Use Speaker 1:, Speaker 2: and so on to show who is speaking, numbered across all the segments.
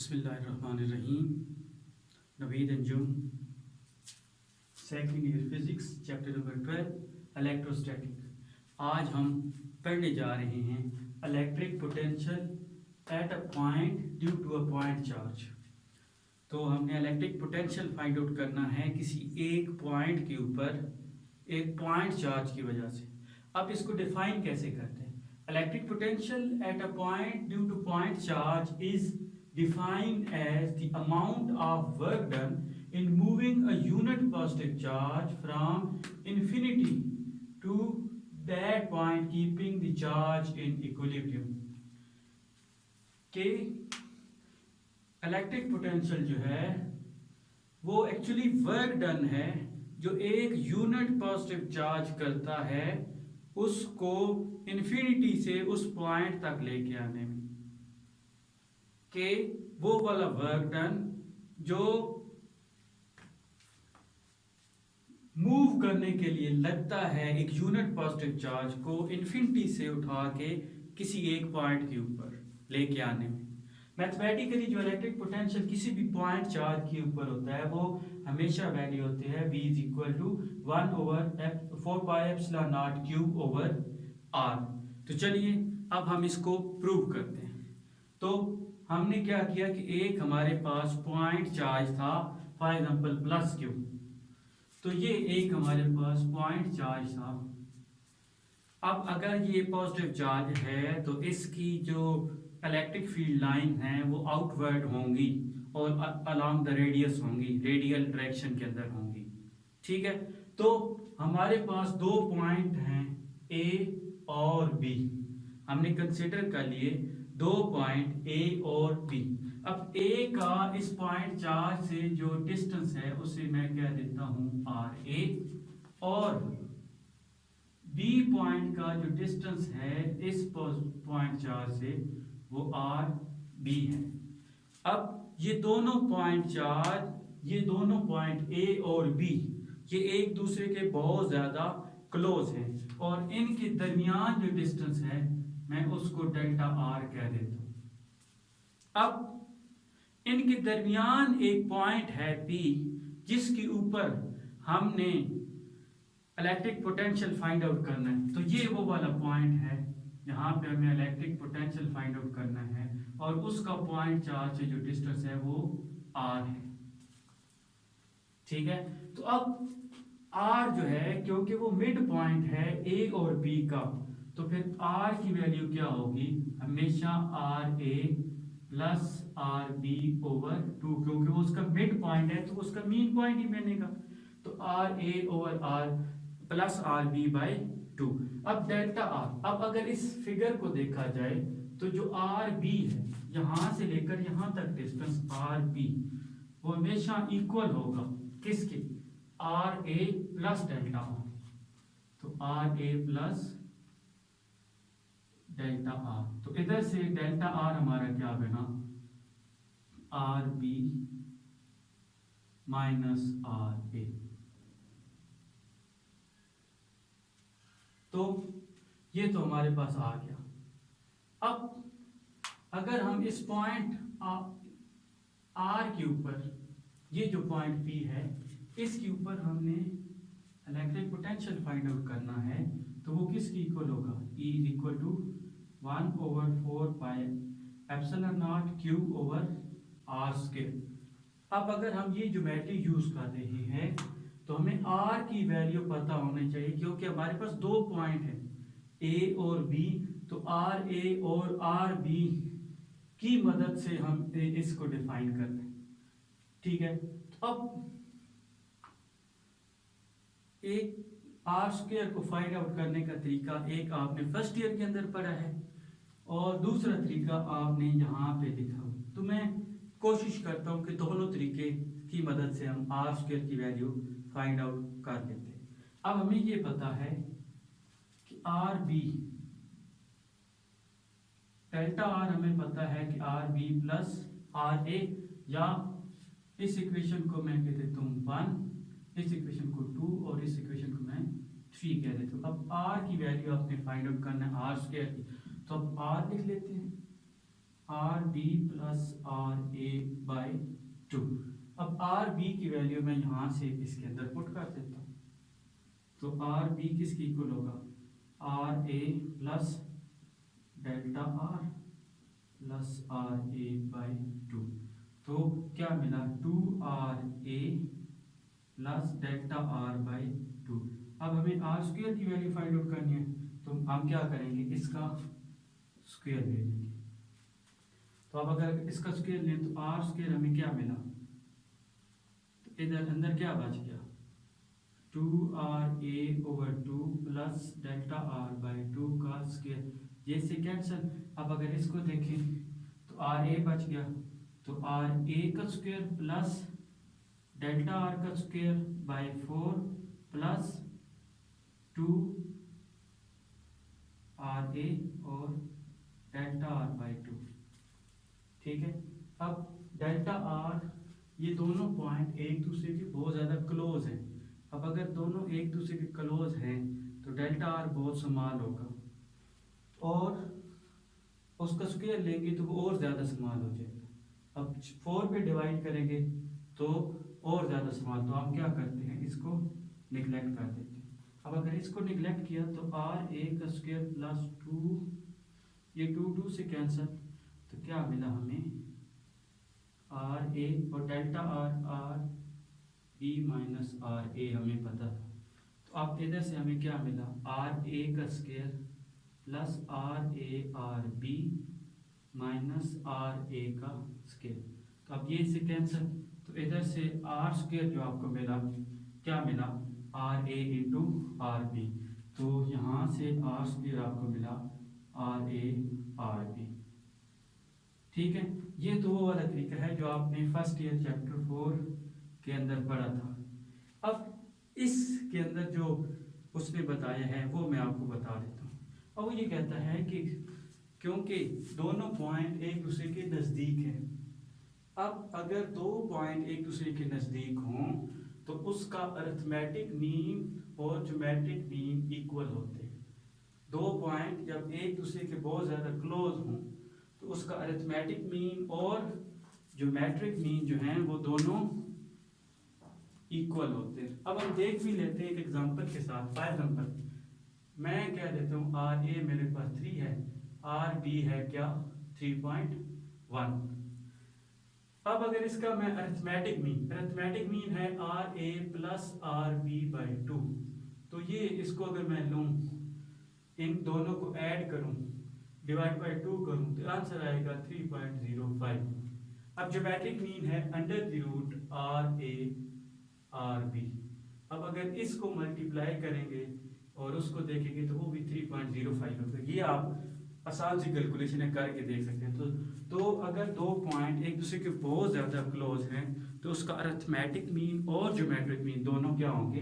Speaker 1: बिस्मिल्लाहिर्रहमानिर्रहीम। Naveed Anjum, second year physics, chapter number 12 electrostatic. आज हम पढ़ने जा रहे हैं electric potential at a point due to a point charge. तो हमने इलेक्ट्रिक पोटेंशियल फाइंड आउट करना है किसी एक पॉइंट के ऊपर एक पॉइंट चार्ज की वजह से। अब इसको डिफाइन कैसे करते हैं? Electric potential at a point due two point charge is defined as the amount of work done in moving a unit positive charge from infinity to that point, keeping the charge in equilibrium। के electric potential जो है वो actually work done है जो एक unit positive charge करता है उसको इन्फिनिटी से उस पॉइंट तक लेके आने में, कि वो वाला वर्क डन जो मूव करने के लिए लगता है एक यूनिट पॉजिटिव चार्ज को इन्फिनिटी से उठा के किसी एक पॉइंट के ऊपर लेके आने में। मैथमेटिकली जो इलेक्ट्रिक पोटेंशियल किसी भी पॉइंट चार्ज के ऊपर होता है वो हमेशा वैल्यू होती है V is equal to 1/4πε0Q/r। तो चलिए अब हम इसको प्रूव करते हैं। तो हमने क्या किया कि एक हमारे पास पॉइंट चार्ज था, फॉर एग्जांपल प्लस Q। तो ये एक हमारे पास पॉइंट चार्ज था। अब अगर ये पॉजिटिव चार्ज है तो इसकी जो इलेक्ट्रिक फील्ड लाइन है वो आउटवर्ड होंगी और अलोंग द रेडियस होंगी, रेडियल डायरेक्शन के अंदर होंगी। ठीक है, तो हमारे पास दो पॉइंट हैं A और B। हमने कंसीडर कर लिए दो पॉइंट A और B। अब A का इस पॉइंट चार्ज से जो डिस्टेंस है उसे मैं कह देता हूं RA, और B पॉइंट का जो डिस्टेंस है इस पॉइंट चार्ज से वो RB है। अब ये दोनों पॉइंट चार्ज, ये दोनों पॉइंट A और B, ये एक दूसरे के बहुत ज्यादा क्लोज हैं और इनके दरमियान जो डिस्टेंस है मैं उसको डेल्टा R कह देता हूं। अब इनके दरमियान एक पॉइंट है P जिसके ऊपर हमने इलेक्ट्रिक पोटेंशियल फाइंड आउट करना है। तो ये वो वाला पॉइंट है जहां पे हमें इलेक्ट्रिक पोटेंशियल फाइंड आउट करना है और उसका पॉइंट चार्ज से जो डिस्टेंस है वो R है। ठीक है, तो अब R जो है क्योंकि वो मिड पॉइंट है A और B का, तो फिर R की वैल्यू क्या होगी? हमेशा RA प्लस RB ओवर 2, क्योंकि वो उसका मिड पॉइंट है तो उसका मीन पॉइंट ही बनेगा। तो RA over R plus RB by 2। अब डेल्टा R, अब अगर इस फिगर को देखा जाए तो जो RB है यहां से लेकर यहां तक डिस्टेंस RB वो हमेशा इक्वल होगा किसके? RA plus delta R। तो RA प्लस डेल्टा R, तो इधर से डेल्टा R हमारा क्या बना? RB minus RA। तो ये तो हमारे पास आ गया। अब अगर हम इस पॉइंट R के ऊपर, ये जो पॉइंट P है इसके ऊपर हमने इलेक्ट्रिक पोटेंशियल फाइंड आउट करना है, तो वो किसकी इक्वल होगा? E is equal to 1/4πε0Q over R square. अब अगर हम ये ज्योमेट्री यूज कर रहे हैं तो हमें R की वैल्यू पता होनी चाहिए, क्योंकि हमारे पास दो पॉइंट है A और B। तो RA और RB की मदद से हम इसको डिफाइन कर रहे हैं। ठीक है, तो अब एक R स्क्वायर को फाइंड आउट करने का तरीका एक आपने फर्स्ट ईयर के अंदर पढ़ा है और दूसरा तरीका आपने यहाँ पे लिखा हो। तो मैं कोशिश करता हूँ कि दोनों तरीके की मदद से हम R स्क्वायर की वैल्यू फाइंड आउट कर लेते हैं। अब हमें ये पता है कि RB डेल्टा R हमें पता है कि RB प्लस RA, या इस इक्वेशन को मैं कह देता हूँ 1, इस इक्वेशन को 2 और इस इक्वेशन को मैं 3 कह देता हूँ। अब R की वैल्यू आपने फाइंड आउट करना है R स्क्वायर की, तो अब R लिख लेते हैं। R B plus R A by 2। अब आर बी की वैल्यू मैं यहाँ से इसके अंदर पुट कर देता हूँ। तो आर बी किसकी इक्वल होगा, R A plus delta R plus R A by 2। तो क्या मिला, 2 RA plus delta R by 2। अब हमें आर स्क्वायर की वैल्यू फाइंड आउट करनी है, तो हम क्या करेंगे, इसका स्क्वायर ले लेंगे। तो अब अगर इसका स्क्वायर लें तो आर स्क्वायर हमें क्या मिला, तो इधर अंदर क्या बच गया, 2RA/2 plus delta R by 2 का स्क्वायर, ये से कैंसिल। अब अगर इसको देखें तो RA बच गया, तो RA का स्क्वायर प्लस डेल्टा आर का स्क्वायर बाई 4 प्लस 2RA और डेल्टा आर बाई 2। ठीक है। अब डेल्टा आर, ये दोनों पॉइंट एक दूसरे के बहुत ज़्यादा क्लोज हैं। अब अगर दोनों एक दूसरे के क्लोज हैं तो डेल्टा आर बहुत स्मॉल होगा, और उसका स्क्वायर लेंगे तो वो और ज़्यादा स्मॉल हो जाएगा। अब 4 पे डिवाइड करेंगे तो और ज़्यादा स्मॉल, तो हम क्या करते हैं, इसको निगलेक्ट कर देते हैं। अब अगर इसको निगलेक्ट किया तो आर ए का स्क्वायर प्लस 2, ये 2 से कैंसिल, तो क्या मिला हमें, आर ए और delta R R B minus R A हमें पता था। तो अब इधर से हमें क्या मिला, आर ए का square plus R A R B minus R A का स्क्वायर। तो अब ये से कैंसिल, तो इधर से आर स्क्वायर जो आपको मिला, क्या मिला, R A into R B. तो यहाँ से आर स्क्वायर आपको मिला आर ए आर बी। ठीक है। ये तो वो वाला तरीका है जो आपने फर्स्ट ईयर चैप्टर 4 के अंदर पढ़ा था। अब इसके अंदर जो उसने बताया है वो मैं आपको बता देता हूँ। और वो ये कहता है कि क्योंकि दोनों पॉइंट एक दूसरे के नज़दीक हैं, अब अगर दो पॉइंट एक दूसरे के नज़दीक हों तो उसका अरिथमेटिक मीन और ज्योमेट्रिक मीन इक्वल होते हैं। दो पॉइंट जब एक दूसरे के बहुत ज़्यादा क्लोज हों तो उसका अरिथमेटिक मीन और ज्योमेट्रिक मीन जो हैं वो दोनों इक्वल होते हैं। अब हम देख भी लेते हैं एक एग्जांपल के साथ। फॉर एग्जांपल मैं कह देता हूँ आर ए मेरे पास 3 है, आर बी है क्या 3.1। अब अगर इसका मैं अरिथमेटिक मीन है R A plus R B by 2, तो ये इसको अगर मैं लूँ, इन दोनों को ऐड करूँ, डिवाइड बाई 2 करूँ, तो आंसर आएगा 3.05। अब ज्योमेट्रिक मीन है under the root R A R B. अब अगर इसको मल्टीप्लाई करेंगे और उसको देखेंगे तो वो भी 3.05 होगा। ये आप आसान सी कैलकुलेशन करके देख सकते हैं। तो अगर दो पॉइंट एक दूसरे के बहुत ज़्यादा क्लोज हैं तो उसका अरिथमेटिक मीन और ज्योमेट्रिक मीन दोनों क्या होंगे,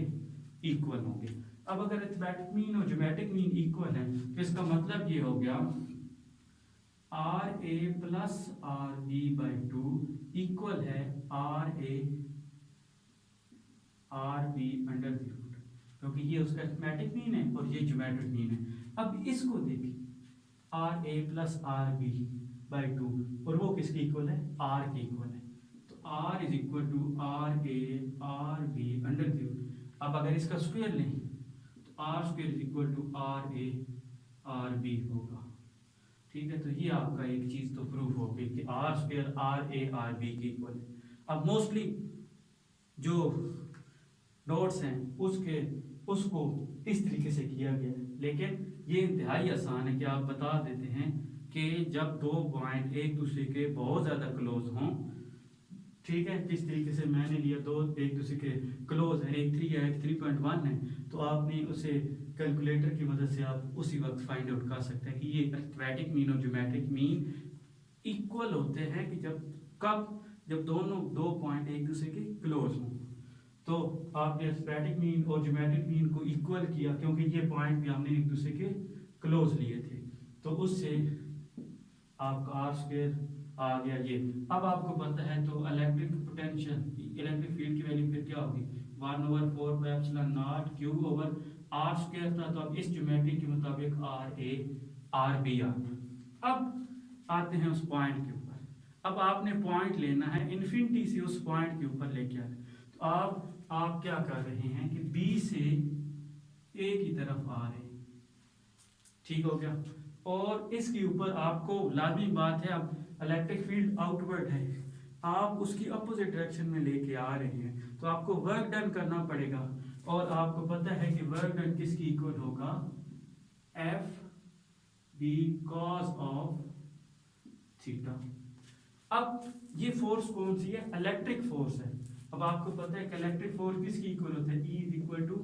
Speaker 1: इक्वल होंगे। अब अगर अरिथमेटिक मीन और ज्योमेट्रिक मीन इक्वल है तो इसका मतलब ये हो गया R A plus R B by 2 equal है R A R B under the root, क्योंकि ये उसका अरिथमेटिक मीन है और ये ज्योमेट्रिक मीन है। अब इसको देखिए, R A plus R B by 2, और वो किसकी इक्वल है, आर की इक्वल है। तो R is equal to R A R B under the root. अब अगर इसका स्क्वायर लें तो R square is equal to R A R B होगा। ठीक है। तो ये आपका एक चीज तो प्रूफ हो गई कि R square R A R B की इक्वल है। अब मोस्टली जो नोट्स हैं उसको इस तरीके से किया गया है, लेकिन ये इंतहाई आसान है कि आप बता देते हैं कि जब दो पॉइंट एक दूसरे के बहुत ज़्यादा क्लोज हों, ठीक है, जिस तरीके से मैंने लिया, दो एक दूसरे के क्लोज हैं, एक 3 है एक 3.1 है, तो आपने उसे कैलकुलेटर की मदद से आप उसी वक्त फाइंड आउट कर सकते हैं कि ये अरिथमेटिक मीन और ज्योमेट्रिक मीन इक्वल होते हैं कि जब दोनों दो पॉइंट एक दूसरे के क्लोज हों। तो आपने अरिथमेटिक मीन और ज्योमेट्रिक मीन को इक्वल किया क्योंकि ये पॉइंट भी हमने एक दूसरे के क्लोज लिए थे, तो उससे आपका आर स्क्वायर आ गया ये। अब आपको पता है तो इलेक्ट्रिक पोटेंशियल, इलेक्ट्रिक फील्ड की वैल्यू फिर क्या होगी, 1/4 pi epsilon naught Q over R square था, तो अब इस ज्योमेट्री के मुताबिक आर ए आर बी आ गया। अब आते हैं उस पॉइंट के ऊपर। अब आपने पॉइंट लेना है, इन्फिनिटी से उस पॉइंट के ऊपर लेके आना। तो आप क्या कर रहे हैं कि बी से ए की तरफ आ रहे हैं, ठीक हो गया। और इसके ऊपर आपको लाजमी बात है, अब इलेक्ट्रिक फील्ड आउटवर्ड है, आप उसकी अपोजिट डायरेक्शन में लेके आ रहे हैं, तो आपको वर्क डन करना पड़ेगा। और आपको पता है कि वर्क डन किसकी इक्वल होगा, F B cos of theta. अब ये फोर्स कौन सी है, इलेक्ट्रिक फोर्स है। अब आपको पता है कि इलेक्ट्रिक फोर्स किसकी इक्वल होता है, E is equal to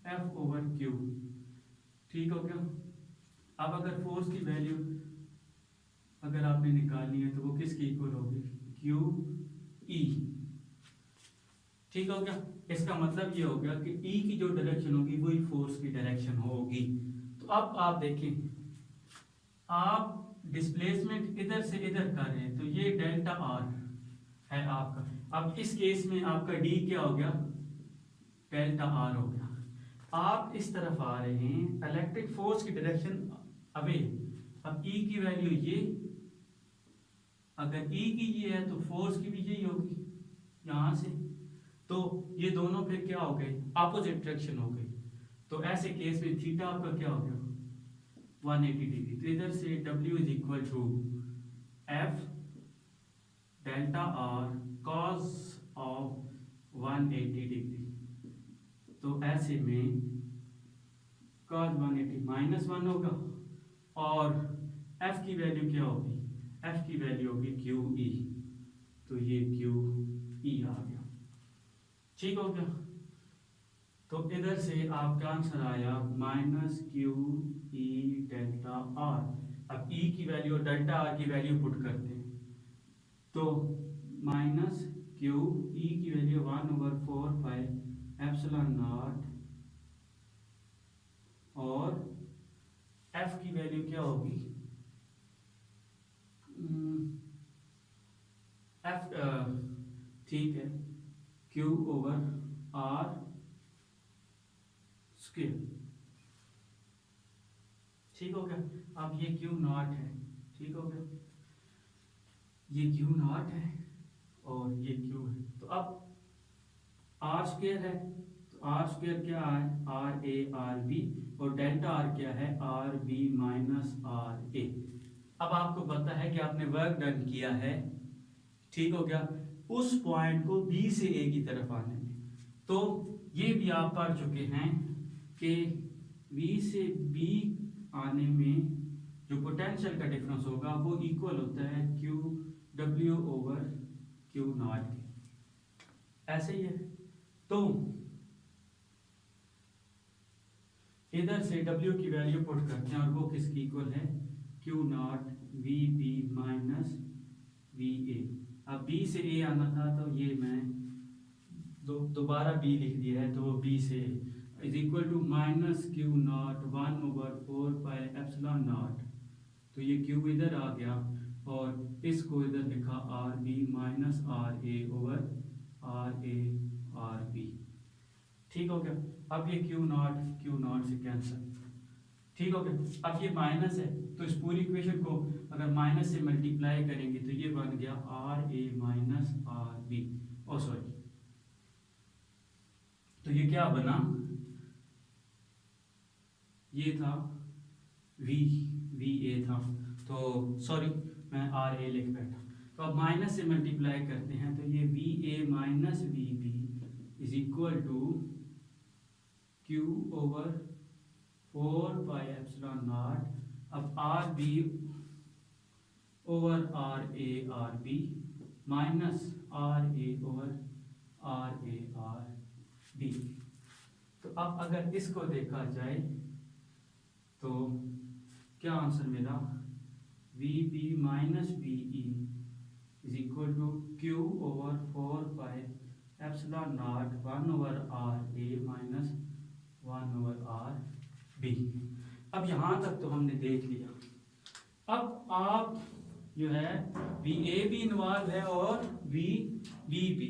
Speaker 1: F over Q, ठीक हो गया। अब अगर फोर्स की वैल्यू अगर आपने निकालनी है तो वो किसकी इक्वल होगी, क्यू ई, ठीक हो गया। इसका मतलब ये हो गया कि ई की जो डायरेक्शन होगी वही फोर्स की डायरेक्शन होगी। तो अब आप देखें, आप डिस्प्लेसमेंट इधर से इधर कर रहे हैं, तो ये डेल्टा आर है आपका। अब इस केस में आपका डी क्या हो गया, डेल्टा आर हो गया। आप इस तरफ आ रहे हैं, इलेक्ट्रिक फोर्स की डायरेक्शन अवे। अब ई की वैल्यू ये, अगर ई की ये है तो फोर्स की भी यही होगी यहां से, तो ये दोनों फिर क्या हो गए, अपोजिट डायरेक्शन हो गई। तो ऐसे केस में थीटा आपका क्या हो गया, 180 डिग्री। तो इधर से W is equal to F delta R cos of 180 degree. तो ऐसे में कॉस 180 -1 होगा, और F की वैल्यू क्या होगी, F की वैल्यू होगी क्यू ई। तो ये क्यू ई आ गया, ठीक हो गया। तो इधर से आपका आंसर आया -क्यू ई डेल्टा आर। अब ई की वैल्यू और डेल्टा आर की वैल्यू पुट करते हैं, तो -क्यू ई की वैल्यू 1/4 पाई एप्सिलॉन नॉट, और एफ की वैल्यू क्या होगी, एफ ठीक है, क्यू ओवर आर स्क्वायर, ठीक हो गया। अब ये क्यू नॉट है, ठीक हो गया, ये क्यू नॉट है और ये क्यू है। तो अब आर स्क्वायर है, तो आर स्क्वायर क्या है, आर ए आर बी, और डेल्टा आर क्या है, आर बी माइनस आर ए। अब आपको पता है कि आपने वर्क डन किया है, ठीक हो गया, उस पॉइंट को बी से ए की तरफ आने में। तो ये भी आप पढ़ चुके हैं कि बी से बी आने में जो पोटेंशियल का डिफरेंस होगा वो इक्वल होता है Q W over Q not के, ऐसे ही है। तो इधर से W की वैल्यू पुट करते हैं, और वो किसकी इक्वल है, Q naught V B minus V A. अब B से A आना था, तो ये मैं दोबारा B लिख दिया है, तो वो B से इज इक्वल टू -क्यू नॉट 1/4 पाई एप्सिलॉन नॉट। तो ये Q इधर आ गया, और इसको इधर लिखा R B minus R A over R A R B, ठीक हो गया। अब ये क्यू नॉट से कैंसिल, ठीक हो गया। अब ये माइनस है, तो इस पूरी इक्वेशन को अगर माइनस से मल्टीप्लाई करेंगे तो ये बन गया R A minus R B, oh sorry, तो ये क्या बना, ये था वी ए था, तो सॉरी मैं आर ए लिख बैठा। तो अब माइनस से मल्टीप्लाई करते हैं, तो ये V A minus V B is equal to Q over 4 pi epsilon naught. अब R B over R B minus R A over R B. तो अब अगर इसको देखा जाए तो क्या आंसर मिला, V B minus V E is equal to Q over 4 pi epsilon naught 1/r a minus 1/r b। अब यहाँ तक तो हमने देख लिया। अब आप जो है वी ए भी इन्वॉल्व है और वी बी भी।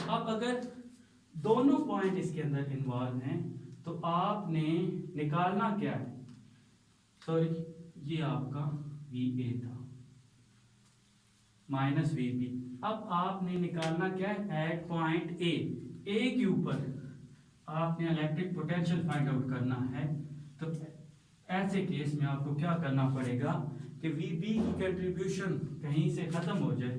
Speaker 1: अब अगर दोनों पॉइंट इसके अंदर इन्वॉल्व हैं तो आपने निकालना क्या है, सॉरी ये आपका वी ए था, माइनस वी बी। अब आपने निकालना क्या है, एट पॉइंट ए के ऊपर आपने इलेक्ट्रिक पोटेंशियल फाइंड आउट करना है। तो ऐसे केस में आपको क्या करना पड़ेगा कि वी बी की कंट्रीब्यूशन कहीं से खत्म हो जाए।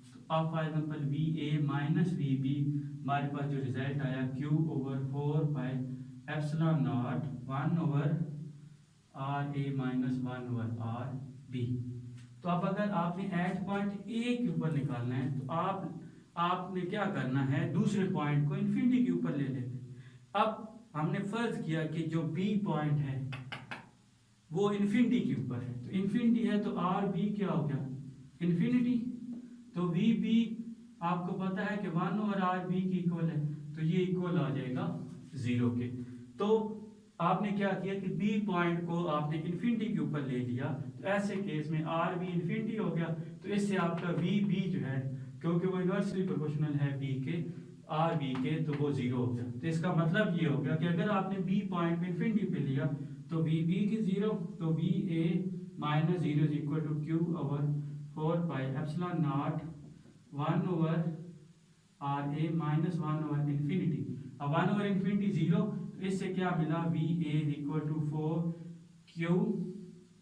Speaker 1: तो अब for example V A minus V B, हमारे पास जो रिजल्ट आया Q over 4 pi epsilon naught 1 over R A minus 1 over R B. तो अब अगर आपने एट पॉइंट ए के ऊपर निकालना है तो आपने क्या करना है, दूसरे पॉइंट को इन्फिनिटी के ऊपर ले लेते। अब हमने फर्ज किया कि जो बी पॉइंट है वो इन्फिनिटी के ऊपर है, तो इन्फिनिटी है तो आर बी क्या हो गया, इन्फिनिटी। तो वी बी आपको पता है कि 1 ओवर आर बी की इक्वल है, तो ये इक्वल आ जाएगा 0 के। तो आपने क्या किया कि बी पॉइंट को आपने इन्फिनिटी के ऊपर ले लिया, तो ऐसे केस में आर बी इन्फिनिटी हो गया। तो इससे आपका वी बी जो है, क्योंकि वो इनवर्सली प्रोपोर्शनल है बी के आर बी के, तो वो 0 हो गया। तो इसका मतलब ये हो गया कि अगर आपने बी पॉइंट को इन्फिनिटी पे लिया तो वी बी की 0, तो V A minus 0 is equal to Q over 4 pi epsilon naught 1 over R A minus 1 over infinity. अब 1 ओवर इन्फिनिटी 0, तो इससे क्या मिला, V A is equal to 4 Q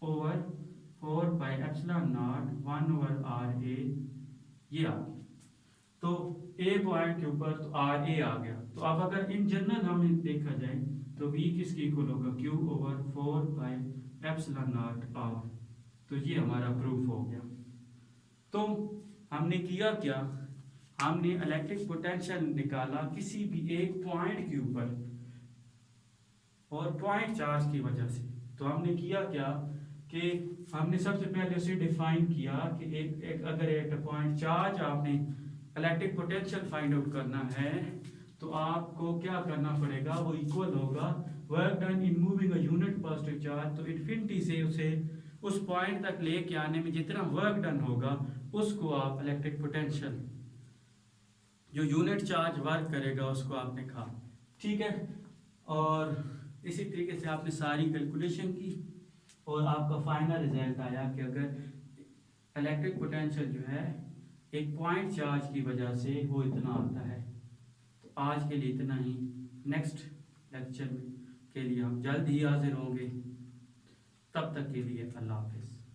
Speaker 1: over 4 pi epsilon naught 1 over R A, ये आ गया। तो ए point के ऊपर तो आर ए आ गया। तो अब अगर इन जनरल हमें देखा जाए तो वी किसकी इक्वल होगा, Q over 4 pi epsilon naught R. तो ये हमारा प्रूफ हो गया। तो हमने किया क्या, हमने इलेक्ट्रिक पोटेंशियल निकाला किसी भी एक पॉइंट के ऊपर और पॉइंट चार्ज की वजह से। तो हमने किया क्या कि हमने सबसे पहले उसे डिफाइन किया कि अगर एक पॉइंट चार्ज आपने इलेक्ट्रिक पोटेंशियल फाइंड आउट करना है तो आपको क्या करना पड़ेगा, वो इक्वल होगा work done in moving a unit positive charge. तो इन्फिनिटी से उसे उस पॉइंट तक लेके आने में जितना वर्क डन होगा उसको आप इलेक्ट्रिक पोटेंशियल, जो यूनिट चार्ज वर्क करेगा उसको आपने कहा, ठीक है। और इसी तरीके से आपने सारी कैलकुलेशन की और आपका फाइनल रिजल्ट आया कि अगर इलेक्ट्रिक पोटेंशियल जो है एक पॉइंट चार्ज की वजह से वो इतना आता है। तो आज के लिए इतना ही। नेक्स्ट लेक्चर के लिए हम जल्द ही हाजिर होंगे। तब तक के लिए अल्लाह हाफिज़।